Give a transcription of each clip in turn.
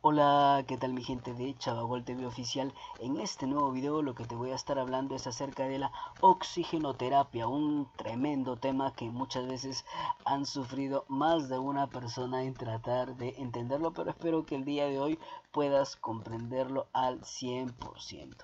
Hola, ¿qué tal mi gente de Chavagol TV Oficial? En este nuevo video lo que te voy a estar hablando es acerca de la oxigenoterapia, un tremendo tema que muchas veces han sufrido más de una persona en tratar de entenderlo, pero espero que el día de hoy puedas comprenderlo al 100%.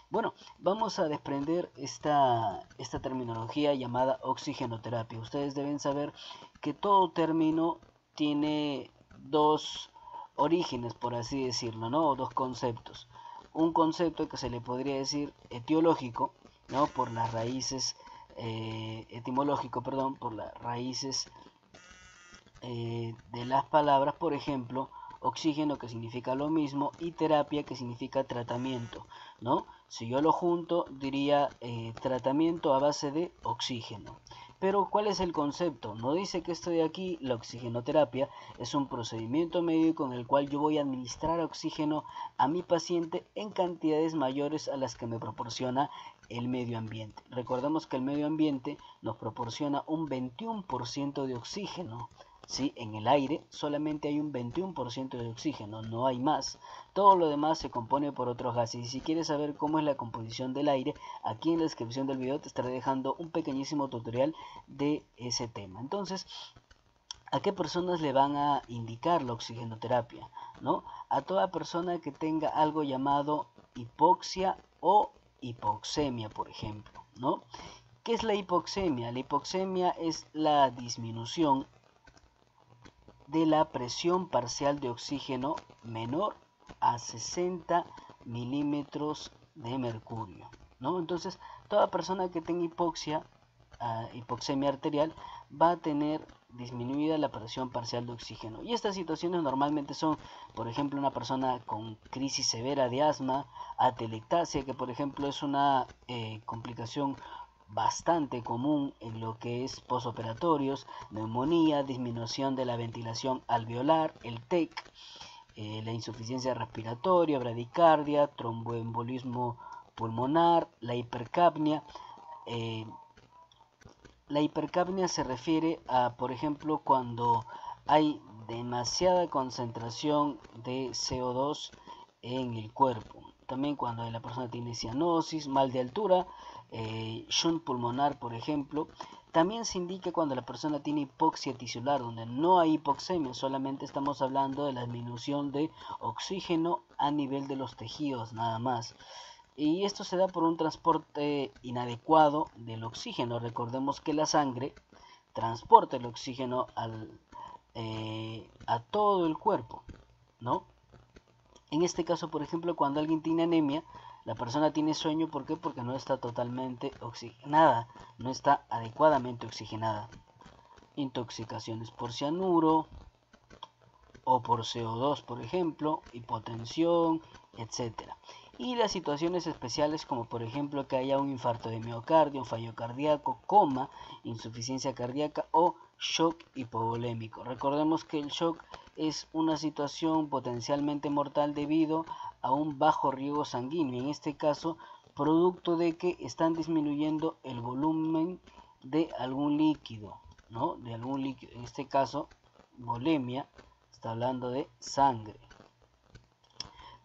Bueno, vamos a desprender esta terminología llamada oxigenoterapia. Ustedes deben saber que todo término tiene dos orígenes, por así decirlo, ¿no? O dos conceptos. Un concepto que se le podría decir etiológico, ¿no? Por las raíces, etimológico, perdón, por las raíces de las palabras, por ejemplo, oxígeno, que significa lo mismo, y terapia, que significa tratamiento, ¿no? Si yo lo junto, diría tratamiento a base de oxígeno. Pero, ¿cuál es el concepto? No dice que esto de aquí, la oxigenoterapia, es un procedimiento médico en el cual yo voy a administrar oxígeno a mi paciente en cantidades mayores a las que me proporciona el medio ambiente. Recordemos que el medio ambiente nos proporciona un 21% de oxígeno. ¿Sí? En el aire solamente hay un 21% de oxígeno, no hay más. Todo lo demás se compone por otros gases. Y si quieres saber cómo es la composición del aire, aquí en la descripción del video te estaré dejando un pequeñísimo tutorial de ese tema. Entonces, ¿a qué personas le van a indicar la oxigenoterapia? ¿No? A toda persona que tenga algo llamado hipoxia o hipoxemia, por ejemplo, ¿no? ¿Qué es la hipoxemia? La hipoxemia es la disminución de la presión parcial de oxígeno menor a 60 milímetros de mercurio, ¿no? Entonces, toda persona que tenga hipoxemia arterial, va a tener disminuida la presión parcial de oxígeno. Y estas situaciones normalmente son, por ejemplo, una persona con crisis severa de asma, atelectasia, que por ejemplo es una complicación bastante común en lo que es posoperatorios, neumonía, disminución de la ventilación alveolar, el TEC, la insuficiencia respiratoria, bradicardia, tromboembolismo pulmonar, la hipercapnia. La hipercapnia se refiere a, por ejemplo, cuando hay demasiada concentración de CO2 en el cuerpo. También cuando la persona tiene cianosis, mal de altura, shunt pulmonar, por ejemplo. También se indica cuando la persona tiene hipoxia tisular, donde no hay hipoxemia, solamente estamos hablando de la disminución de oxígeno a nivel de los tejidos, nada más. Y esto se da por un transporte inadecuado del oxígeno. Recordemos que la sangre transporta el oxígeno a todo el cuerpo, ¿no? En este caso, por ejemplo, cuando alguien tiene anemia, la persona tiene sueño, ¿por qué? Porque no está totalmente oxigenada, no está adecuadamente oxigenada. Intoxicaciones por cianuro o por CO2, por ejemplo, hipotensión, etcétera. Y las situaciones especiales como por ejemplo que haya un infarto de miocardio, un fallo cardíaco, coma, insuficiencia cardíaca o shock hipovolémico. Recordemos que el shock es una situación potencialmente mortal debido a un bajo riego sanguíneo, en este caso producto de que están disminuyendo el volumen de algún líquido, ¿no? De algún líquido, en este caso volemia, está hablando de sangre.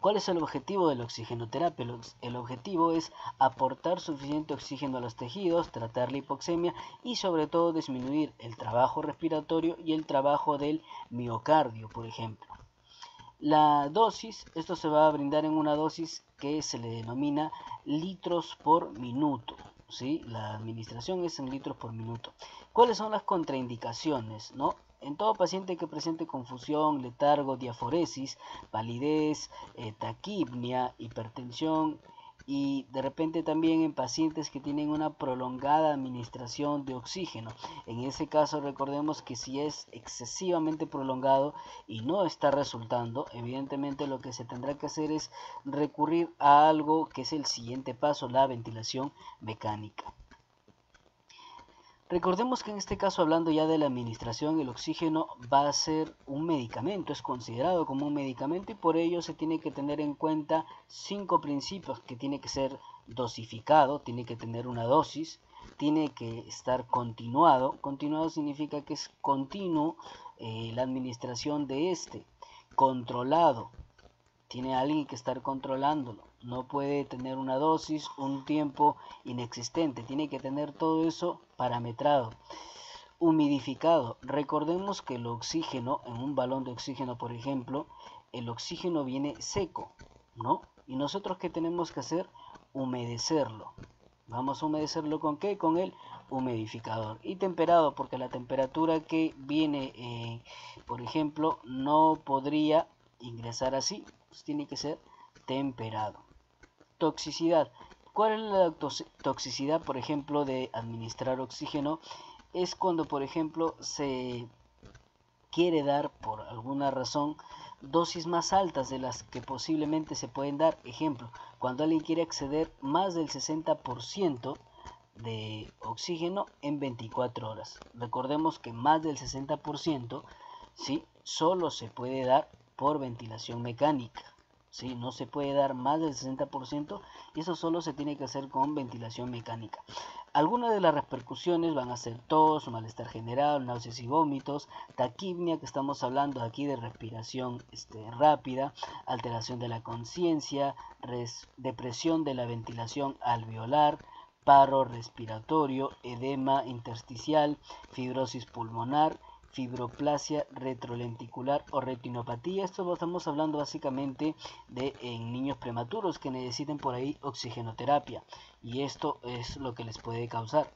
¿Cuál es el objetivo de la oxigenoterapia? El objetivo es aportar suficiente oxígeno a los tejidos, tratar la hipoxemia y sobre todo disminuir el trabajo respiratorio y el trabajo del miocardio, por ejemplo. La dosis, esto se va a brindar en una dosis que se le denomina litros por minuto, ¿sí? La administración es en litros por minuto. ¿Cuáles son las contraindicaciones, no? En todo paciente que presente confusión, letargo, diaforesis, palidez, taquipnia, hipertensión y de repente también en pacientes que tienen una prolongada administración de oxígeno. En ese caso recordemos que si es excesivamente prolongado y no está resultando, evidentemente lo que se tendrá que hacer es recurrir a algo que es el siguiente paso, la ventilación mecánica. Recordemos que en este caso, hablando ya de la administración, el oxígeno va a ser un medicamento, es considerado como un medicamento y por ello se tiene que tener en cuenta 5 principios, que tiene que ser dosificado, tiene que tener una dosis, tiene que estar continuado. Continuado significa que es continuo la administración de este, controlado, tiene alguien que estar controlándolo. No puede tener una dosis, un tiempo inexistente. Tiene que tener todo eso parametrado. Humidificado. Recordemos que el oxígeno, en un balón de oxígeno, por ejemplo, el oxígeno viene seco, ¿no? Y nosotros, ¿qué tenemos que hacer? Humedecerlo. Vamos a humedecerlo ¿con qué? Con el humidificador. Y temperado, porque la temperatura que viene, por ejemplo, no podría ingresar así. Pues tiene que ser temperado. Toxicidad. ¿Cuál es la toxicidad, por ejemplo, de administrar oxígeno? Es cuando, por ejemplo, se quiere dar, por alguna razón, dosis más altas de las que posiblemente se pueden dar. Ejemplo, cuando alguien quiere acceder más del 60% de oxígeno en 24 horas. Recordemos que más del 60%, ¿sí?, solo se puede dar por ventilación mecánica. ¿Sí? No se puede dar más del 60% y eso solo se tiene que hacer con ventilación mecánica. Algunas de las repercusiones van a ser tos, malestar general, náuseas y vómitos, taquipnia, que estamos hablando aquí de respiración rápida, alteración de la conciencia, depresión de la ventilación alveolar, paro respiratorio, edema intersticial, fibrosis pulmonar, fibroplasia retrolenticular o retinopatía. Esto lo estamos hablando básicamente de en niños prematuros que necesiten por ahí oxigenoterapia, y esto es lo que les puede causar.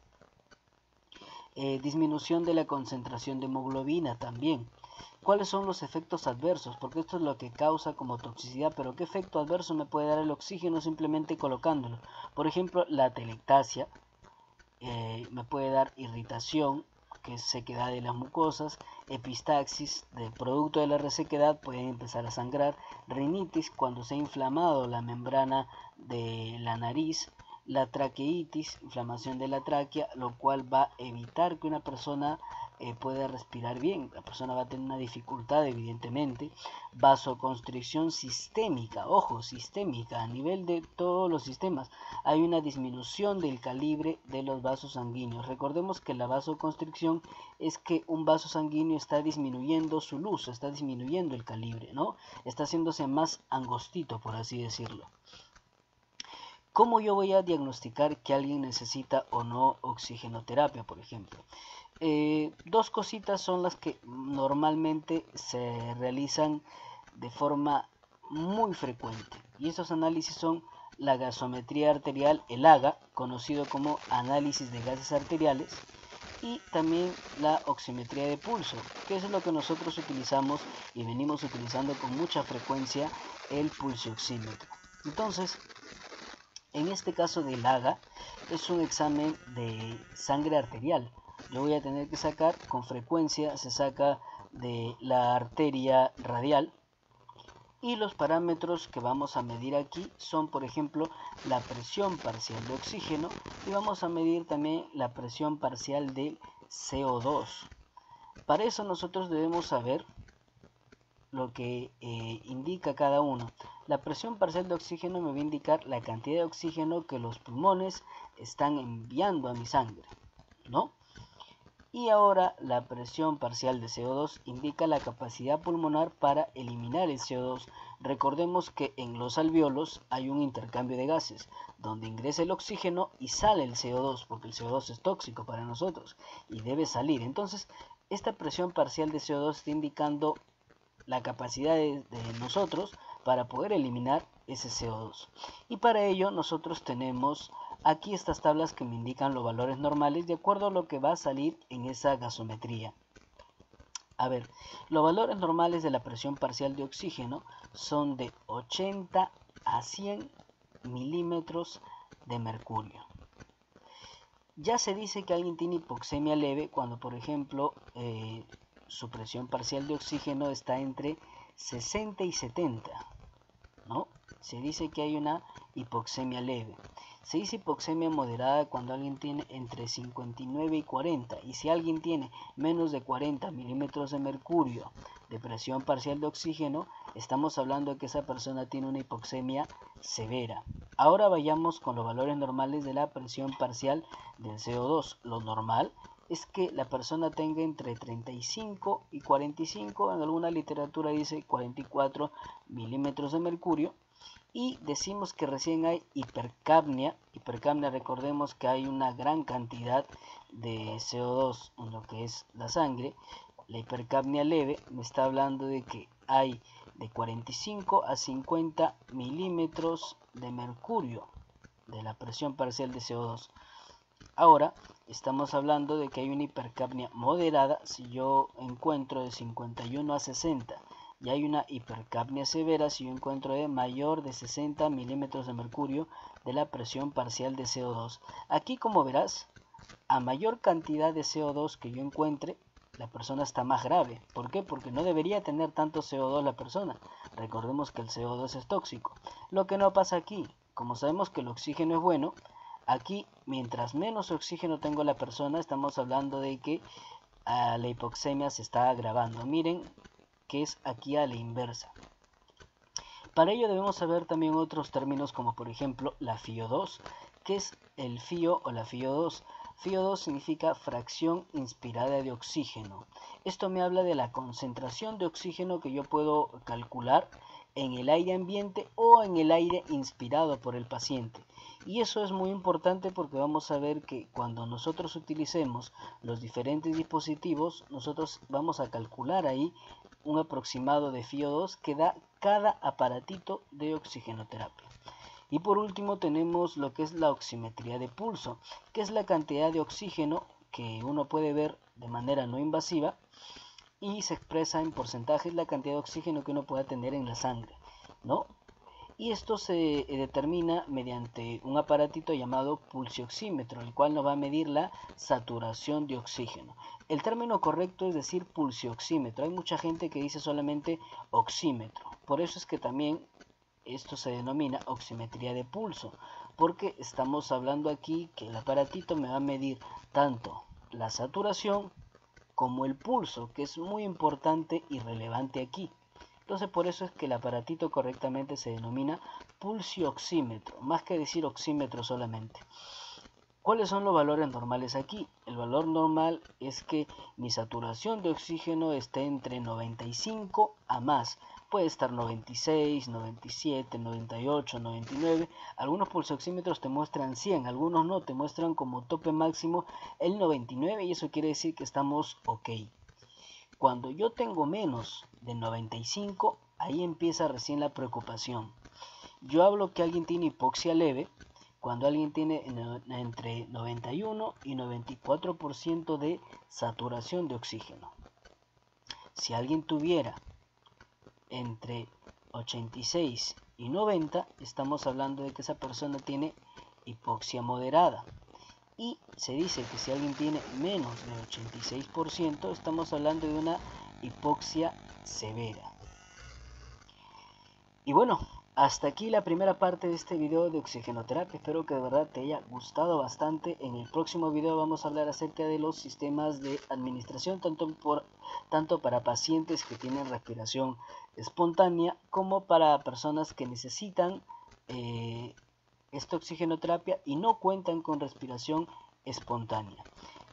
Disminución de la concentración de hemoglobina también. ¿Cuáles son los efectos adversos? Porque esto es lo que causa como toxicidad, pero ¿qué efecto adverso me puede dar el oxígeno simplemente colocándolo? Por ejemplo, la atelectasia, me puede dar irritación, que es sequedad de las mucosas, epistaxis, del producto de la resequedad puede empezar a sangrar, rinitis cuando se ha inflamado la membrana de la nariz, la traqueitis, inflamación de la tráquea, lo cual va a evitar que una persona pueda respirar bien. La persona va a tener una dificultad, evidentemente. Vasoconstricción sistémica, ojo, sistémica, a nivel de todos los sistemas. Hay una disminución del calibre de los vasos sanguíneos. Recordemos que la vasoconstricción es que un vaso sanguíneo está disminuyendo su luz, está disminuyendo el calibre, ¿no? Está haciéndose más angostito, por así decirlo. ¿Cómo yo voy a diagnosticar que alguien necesita o no oxigenoterapia, por ejemplo? Dos cositas son las que normalmente se realizan de forma muy frecuente, y esos análisis son la gasometría arterial, el AGA, conocido como análisis de gases arteriales, y también la oximetría de pulso, que es lo que nosotros utilizamos y venimos utilizando con mucha frecuencia, el pulsioxímetro. Entonces, en este caso del AGA, es un examen de sangre arterial. Yo voy a tener que sacar, con frecuencia se saca de la arteria radial, y los parámetros que vamos a medir aquí son, por ejemplo, la presión parcial de oxígeno, y vamos a medir también la presión parcial de CO2. Para eso nosotros debemos saber lo que indica cada uno. La presión parcial de oxígeno me va a indicar la cantidad de oxígeno que los pulmones están enviando a mi sangre, ¿no? Y ahora la presión parcial de CO2 indica la capacidad pulmonar para eliminar el CO2. Recordemos que en los alvéolos hay un intercambio de gases, donde ingresa el oxígeno y sale el CO2, porque el CO2 es tóxico para nosotros y debe salir. Entonces, esta presión parcial de CO2 está indicando la capacidad de nosotros para poder eliminar ese CO2. Y para ello nosotros tenemos aquí estas tablas que me indican los valores normales de acuerdo a lo que va a salir en esa gasometría. A ver, los valores normales de la presión parcial de oxígeno son de 80 a 100 milímetros de mercurio. Ya se dice que alguien tiene hipoxemia leve cuando, por ejemplo, su presión parcial de oxígeno está entre 60 y 70, ¿no? Se dice que hay una hipoxemia leve. Se dice hipoxemia moderada cuando alguien tiene entre 59 y 40. Y si alguien tiene menos de 40 milímetros de mercurio de presión parcial de oxígeno, estamos hablando de que esa persona tiene una hipoxemia severa. Ahora vayamos con los valores normales de la presión parcial del CO2. Lo normal es que la persona tenga entre 35 y 45, en alguna literatura dice 44 milímetros de mercurio, y decimos que recién hay hipercapnia. Hipercapnia, recordemos que hay una gran cantidad de CO2 en lo que es la sangre. La hipercapnia leve me está hablando de que hay de 45 a 50 milímetros de mercurio de la presión parcial de CO2. Ahora estamos hablando de que hay una hipercapnia moderada si yo encuentro de 51 a 60, y hay una hipercapnia severa si yo encuentro de mayor de 60 milímetros de mercurio de la presión parcial de CO2. Aquí, como verás, a mayor cantidad de CO2 que yo encuentre, la persona está más grave. ¿Por qué? Porque no debería tener tanto CO2 la persona. Recordemos que el CO2 es tóxico. Lo que no pasa aquí, como sabemos que el oxígeno es bueno, aquí mientras menos oxígeno tenga la persona, estamos hablando de que la hipoxemia se está agravando. Miren que es aquí a la inversa. Para ello debemos saber también otros términos, como por ejemplo la FiO2. ¿Qué es el FiO o la FiO2? FiO2 significa fracción inspirada de oxígeno. Esto me habla de la concentración de oxígeno que yo puedo calcular en el aire ambiente o en el aire inspirado por el paciente. Y eso es muy importante porque vamos a ver que cuando nosotros utilicemos los diferentes dispositivos, nosotros vamos a calcular ahí un aproximado de FiO2 que da cada aparatito de oxigenoterapia. Y por último tenemos lo que es la oximetría de pulso, que es la cantidad de oxígeno que uno puede ver de manera no invasiva y se expresa en porcentajes la cantidad de oxígeno que uno pueda tener en la sangre, ¿no? Y esto se determina mediante un aparatito llamado pulsioxímetro, el cual nos va a medir la saturación de oxígeno. El término correcto es decir pulsioxímetro. Hay mucha gente que dice solamente oxímetro. Por eso es que también esto se denomina oximetría de pulso, porque estamos hablando aquí que el aparatito me va a medir tanto la saturación como el pulso, que es muy importante y relevante aquí. Entonces por eso es que el aparatito correctamente se denomina pulsioxímetro, más que decir oxímetro solamente. ¿Cuáles son los valores normales aquí? El valor normal es que mi saturación de oxígeno esté entre 95 a más. Puede estar 96, 97, 98, 99. Algunos pulsioxímetros te muestran 100, algunos no, te muestran como tope máximo el 99 y eso quiere decir que estamos ok. Cuando yo tengo menos de 95, ahí empieza recién la preocupación. Yo hablo que alguien tiene hipoxia leve cuando alguien tiene entre 91 y 94% de saturación de oxígeno. Si alguien tuviera entre 86 y 90, estamos hablando de que esa persona tiene hipoxia moderada. Y se dice que si alguien tiene menos de 86%, estamos hablando de una hipoxia severa. Y bueno, hasta aquí la primera parte de este video de oxigenoterapia. Espero que de verdad te haya gustado bastante. En el próximo video vamos a hablar acerca de los sistemas de administración, tanto para pacientes que tienen respiración espontánea como para personas que necesitan esta oxigenoterapia y no cuentan con respiración espontánea.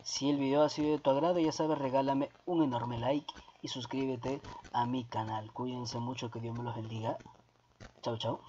Si el video ha sido de tu agrado, ya sabes, regálame un enorme like y suscríbete a mi canal. Cuídense mucho, que Dios me los bendiga. Chao, chao.